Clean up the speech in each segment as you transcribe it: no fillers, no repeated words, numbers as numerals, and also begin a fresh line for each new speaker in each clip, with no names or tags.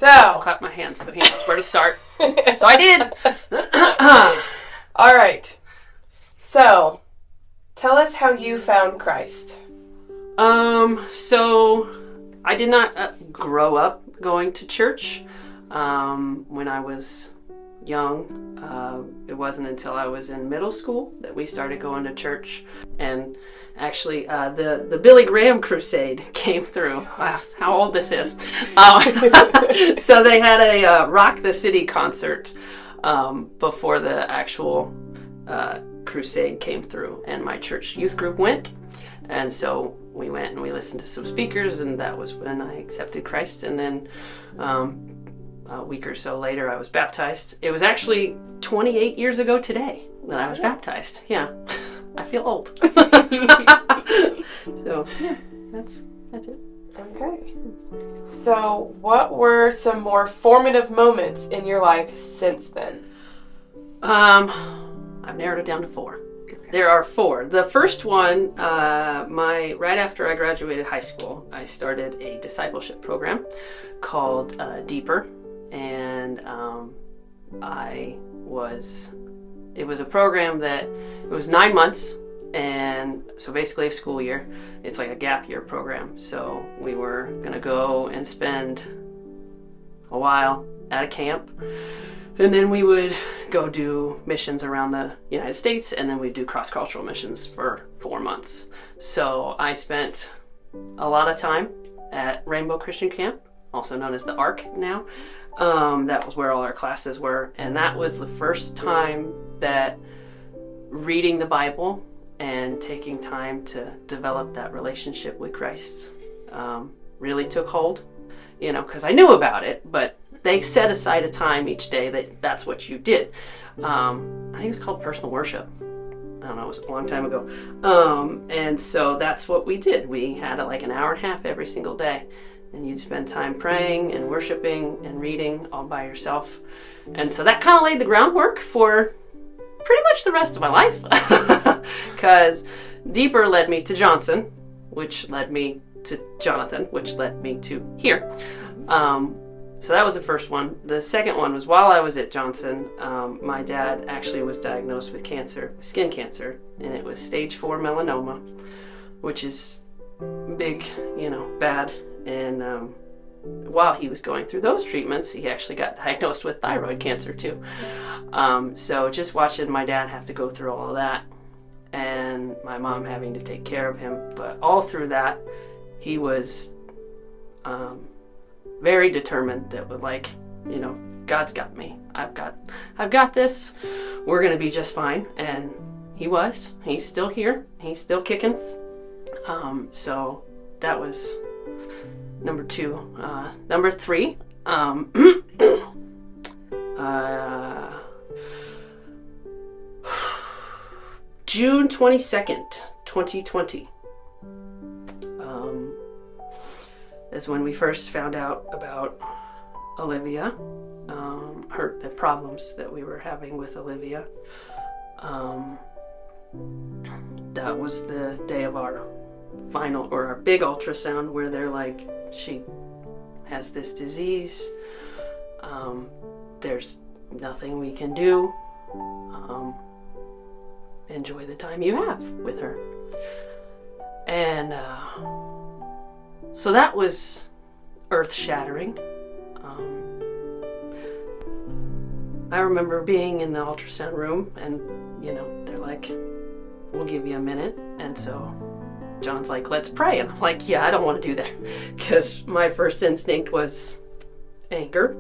just clap my hands so he knows where to start. So I did.
All right. So, tell us how you found Christ.
So I did not grow up going to church. When I was young, it wasn't until I was in middle school that we started going to church. And actually, the Billy Graham crusade came through. Wow, how old this is. So they had a Rock the City concert before the actual crusade came through, and my church youth group went. And so we went and we listened to some speakers, and that was when I accepted Christ. And then a week or so later, I was baptized. It was actually 28 years ago today that I was baptized. Yeah, I feel old. So yeah, that's it.
Okay. So, what were some more formative moments in your life since then?
I've narrowed it down to 4. There are 4. The first one, right after I graduated high school, I started a discipleship program called Deeper, and it was a program that it was 9 months, and so basically a school year. It's like a gap year program. So we were gonna go and spend a while at a camp. And then we would go do missions around the United States, and then we'd do cross-cultural missions for 4 months. So I spent a lot of time at Rainbow Christian Camp, also known as the ARC now. That was where all our classes were, and that was the first time that reading the Bible and taking time to develop that relationship with Christ really took hold, because I knew about it, but they set aside a time each day that's what you did. I think it was called personal worship. I don't know, it was a long time ago. And so that's what we did. We had like an hour and a half every single day. And you'd spend time praying and worshiping and reading all by yourself. And so that kind of laid the groundwork for pretty much the rest of my life. Because Deeper led me to Johnson, which led me to Jonathan, which led me to here. So that was the first one. The second one was while I was at Johnson, my dad actually was diagnosed with cancer, skin cancer, and it was stage 4 melanoma, which is big, bad. And while he was going through those treatments, he actually got diagnosed with thyroid cancer too. So just watching my dad have to go through all of that, and my mom having to take care of him, but all through that, he was very determined that God's got me. I've got this. We're gonna be just fine. And he's still here. He's still kicking. So that was number 2. Number 3, June 22nd, 2020. Is when we first found out about Olivia, the problems that we were having with Olivia. That was the day of our big ultrasound, where they're like, she has this disease. There's nothing we can do. Enjoy the time you have with her. And so that was earth-shattering. I remember being in the ultrasound room, and they're like, we'll give you a minute. And so John's like, let's pray. And I'm like, yeah, I don't want to do that, because my first instinct was anger.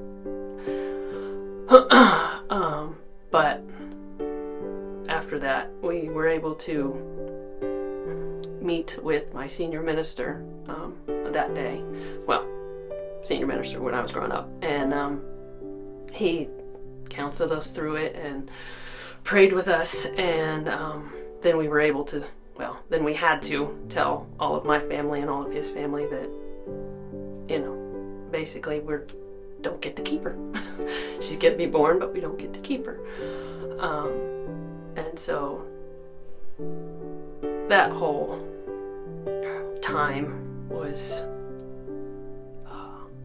But after that, we were able to meet with my senior minister that day. Well, senior minister when I was growing up. And he counseled us through it and prayed with us. And then we were able to, then we had to tell all of my family and all of his family that, basically don't get to keep her. She's going to be born, but we don't get to keep her. And so that whole time was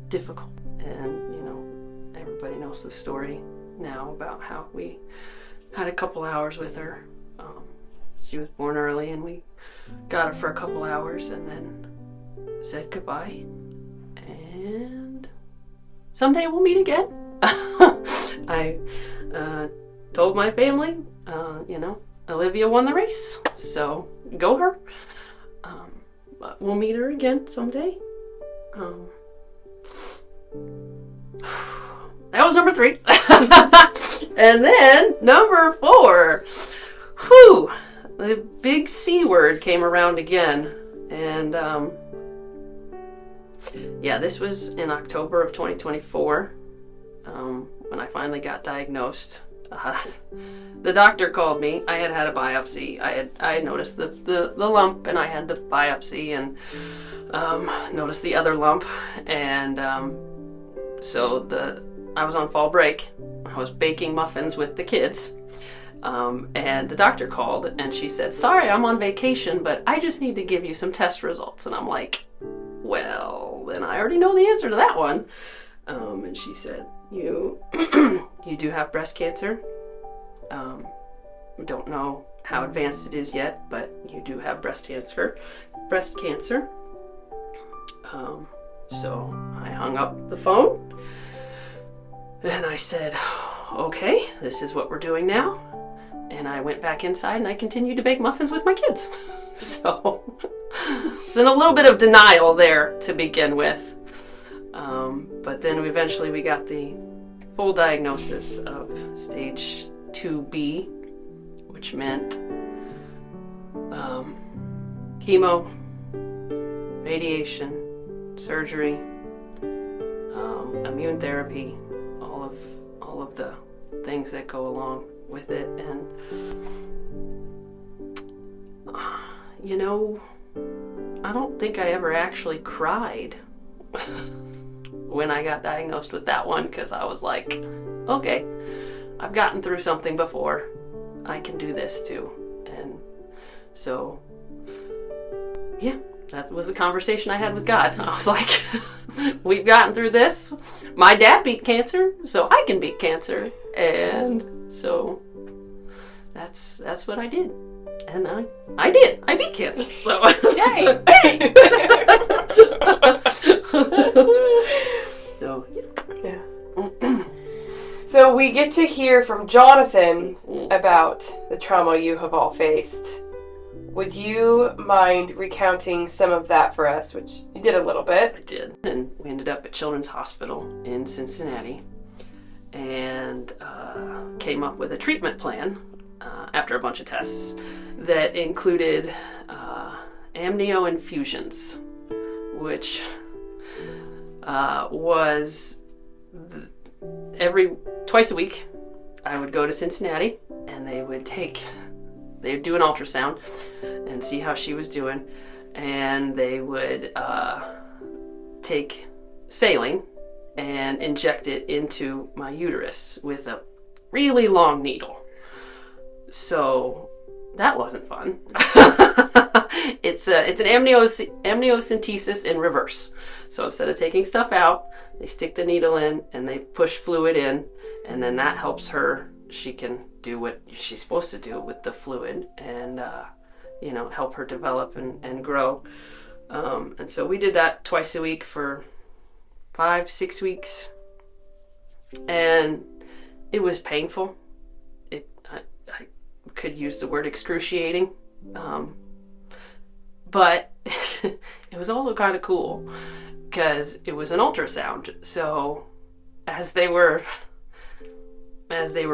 difficult. And, knows the story now about how we had a couple hours with her. She was born early, and we got her for a couple hours and then said goodbye. And someday we'll meet again. I told my family, Olivia won the race, so go her. But we'll meet her again someday. That was number 3. And then number 4. Whew, the big C word came around again. And this was in October of 2024 when I finally got diagnosed. The doctor called me. I had a biopsy. I had noticed the lump, and I had the biopsy, and noticed the other lump, and so I was on fall break. I was baking muffins with the kids, and the doctor called, and she said, "Sorry, I'm on vacation, but I just need to give you some test results." And I'm like, "Well, then I already know the answer to that one." And she said, "You do have breast cancer. Don't know how advanced it is yet, but you do have breast cancer." So I hung up the phone, and I said, "Okay, this is what we're doing now." And I went back inside, and I continued to bake muffins with my kids. So it's in a little bit of denial there to begin with. But then eventually we got the full diagnosis of stage 2B, which meant chemo, radiation, surgery, immune therapy, all of the things that go along with it. And I don't think I ever actually cried when I got diagnosed with that one, because I was like, okay, I've gotten through something before. I can do this too. And so, yeah, that was the conversation I had with God. I was like, we've gotten through this. My dad beat cancer, so I can beat cancer. And so that's what I did. And I did. I beat cancer. So yay! Yay! So
yeah. So we get to hear from Jonathan about the trauma you have all faced. Would you mind recounting some of that for us, which you did a little bit?
I did. And we ended up at Children's Hospital in Cincinnati and came up with a treatment plan after a bunch of tests that included amnio infusions, which was twice a week. I would go to Cincinnati, and they would do an ultrasound and see how she was doing, and they would take saline and inject it into my uterus with a really long needle. So that wasn't fun. It's an amniocentesis in reverse. So instead of taking stuff out, they stick the needle in and they push fluid in, and then that helps her. She can do what she's supposed to do with the fluid and help her develop and grow. And so we did that twice a week for 5-6 weeks, and it was painful. I could use the word excruciating, but it was also kind of cool because it was an ultrasound. So as they were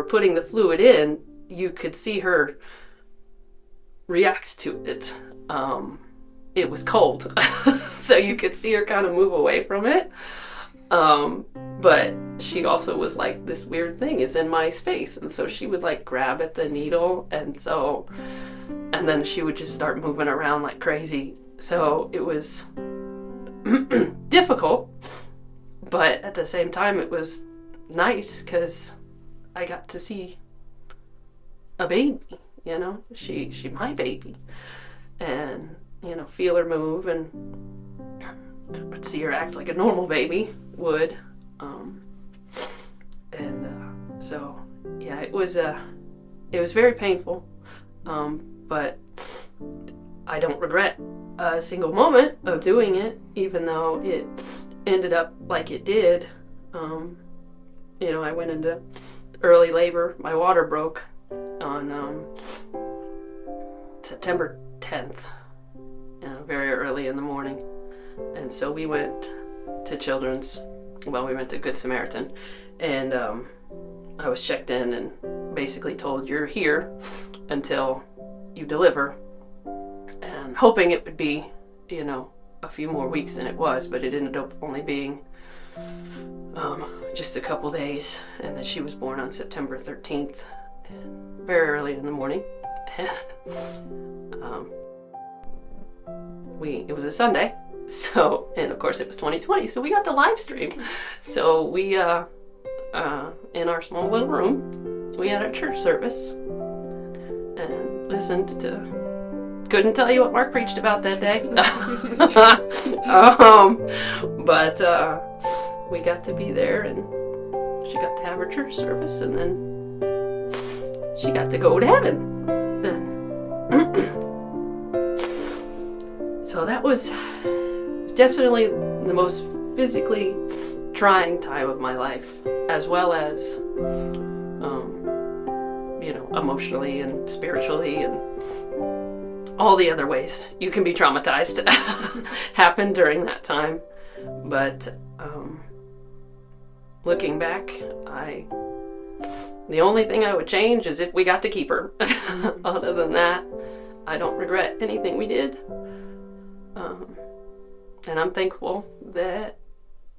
putting the fluid in, you could see her react to it. It was cold, so you could see her kind of move away from it. But she also was like, this weird thing is in my space. And so she would like grab at the needle, and then she would just start moving around like crazy. So it was difficult, but at the same time it was nice because I got to see a baby, she my baby, and feel her move and see her act like a normal baby would. And So yeah, it was very painful, but I don't regret a single moment of doing it, even though it ended up like it did. I went into early labor. My water broke on September 10th, very early in the morning. And so we went to we went to Good Samaritan, and I was checked in and basically told, you're here until you deliver, and hoping it would be, a few more weeks than it was, but it ended up only being just a couple days, and then she was born on September 13th, and very early in the morning. And it was a Sunday, and of course it was 2020, so we got to live stream. So we in our small little room, we had a church service and listened to, couldn't tell you what Mark preached about that day. But we got to be there, and she got to have her church service, and then she got to go to heaven. So that was definitely the most physically trying time of my life, as well as emotionally and spiritually and all the other ways you can be traumatized happened during that time. But looking back, the only thing I would change is if we got to keep her. Other than that, I don't regret anything we did. And I'm thankful that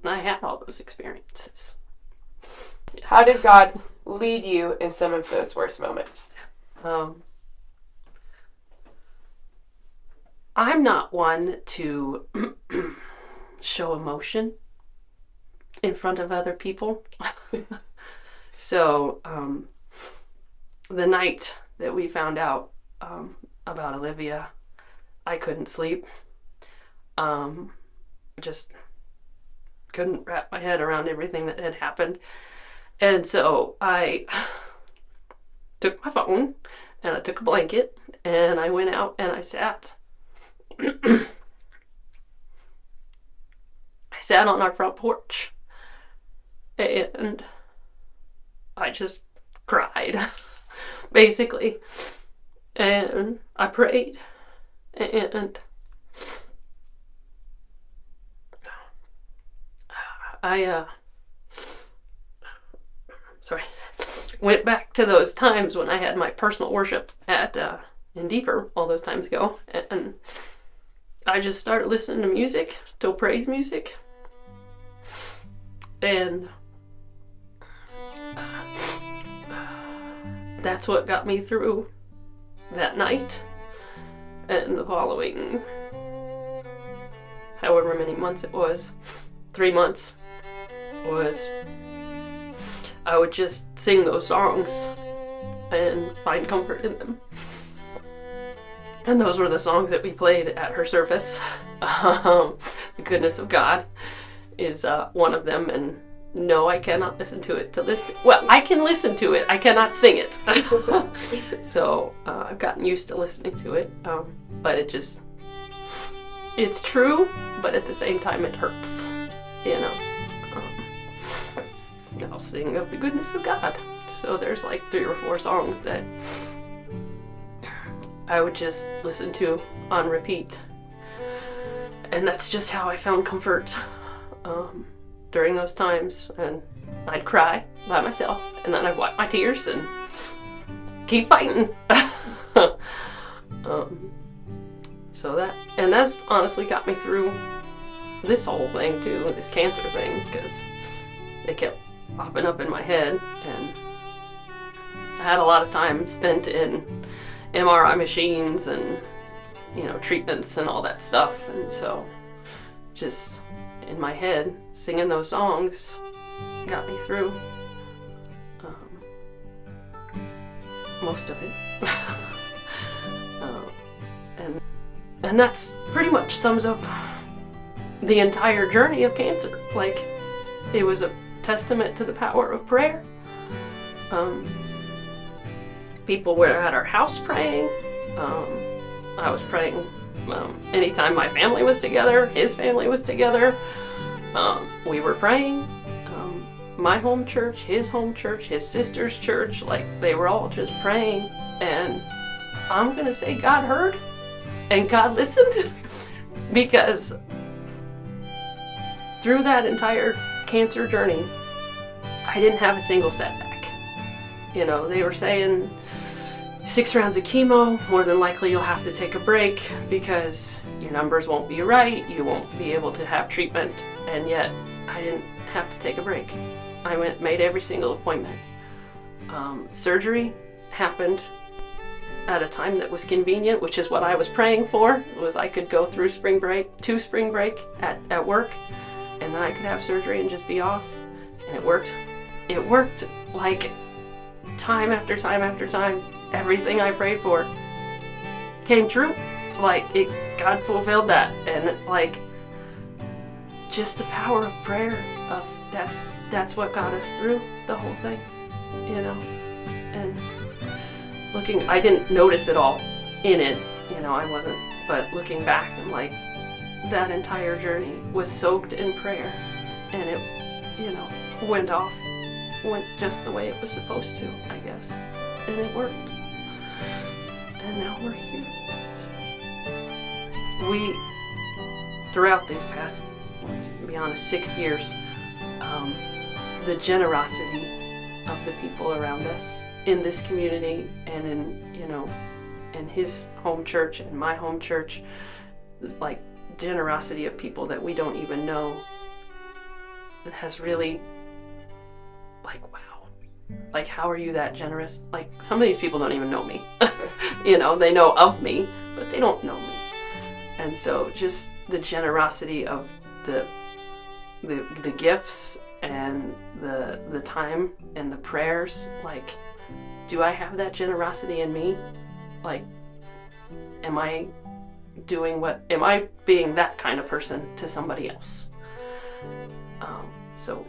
I had all those experiences.
How did God lead you in some of those worst moments?
I'm not one to show emotion in front of other people. So the night that we found out about Olivia, I couldn't sleep. Just couldn't wrap my head around everything that had happened. And so I took my phone and I took a blanket and I went out and I sat. I sat on our front porch and I just cried, basically. And I prayed, and I went back to those times when I had my personal worship at in Deeper all those times ago, and I just started listening to music, to praise music, and that's what got me through that night and the following however many months it was, 3 months, was I would just sing those songs and find comfort in them. And those were the songs that we played at her service. The Goodness of God is one of them, and no, I cannot listen to it well, I can listen to it, I cannot sing it. So I've gotten used to listening to it, but it's true, but at the same time it hurts, I'll sing of the goodness of God. So there's like 3 or 4 songs that I would just listen to on repeat, and that's just how I found comfort during those times. And I'd cry by myself, and then I'd wipe my tears and keep fighting. That's honestly got me through this whole thing too, this cancer thing, because it kept popping up in my head, and I had a lot of time spent in MRI machines and treatments and all that stuff, and so just in my head singing those songs got me through most of it. And that's pretty much sums up the entire journey of cancer. Like, it was a testament to the power of prayer People were at our house praying. I was praying anytime my family was together, his family was together. We were praying. My home church, his sister's church, like they were all just praying. And I'm gonna say God heard and God listened, because through that entire cancer journey, I didn't have a single setback. You know, they were saying 6 rounds of chemo, more than likely you'll have to take a break because your numbers won't be right, you won't be able to have treatment, and yet I didn't have to take a break. I made every single appointment. Surgery happened at a time that was convenient, which is what I was praying for, was I could go through spring break at work, and then I could have surgery and just be off, and it worked. It worked like time after time after time. Everything I prayed for came true. Like, God fulfilled that, and like, just the power of prayer, that's what got us through the whole thing, you know. And I didn't notice it all in it, you know, I wasn't, but looking back, I'm like, that entire journey was soaked in prayer, and it, you know, went just the way it was supposed to, I guess, and it worked, and now we're here. We, throughout these past, let's be honest, 6 years, the generosity of the people around us in this community and in, you know, in his home church and my home church, like generosity of people that we don't even know, it has really, like, wow, like, how are you that generous? Like, some of these people don't even know me. You know, they know of me, but they don't know me. And so just the generosity of the gifts and the time and the prayers, like, do I have that generosity in me? Like, am I being that kind of person to somebody else? So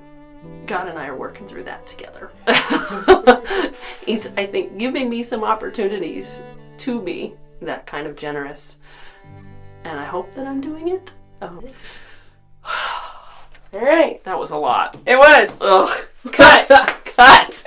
God and I are working through that together. He's, I think, giving me some opportunities to be that kind of generous, and I hope that I'm doing it. All right. That was a lot.
It was.
Ugh.
Cut.
Cut.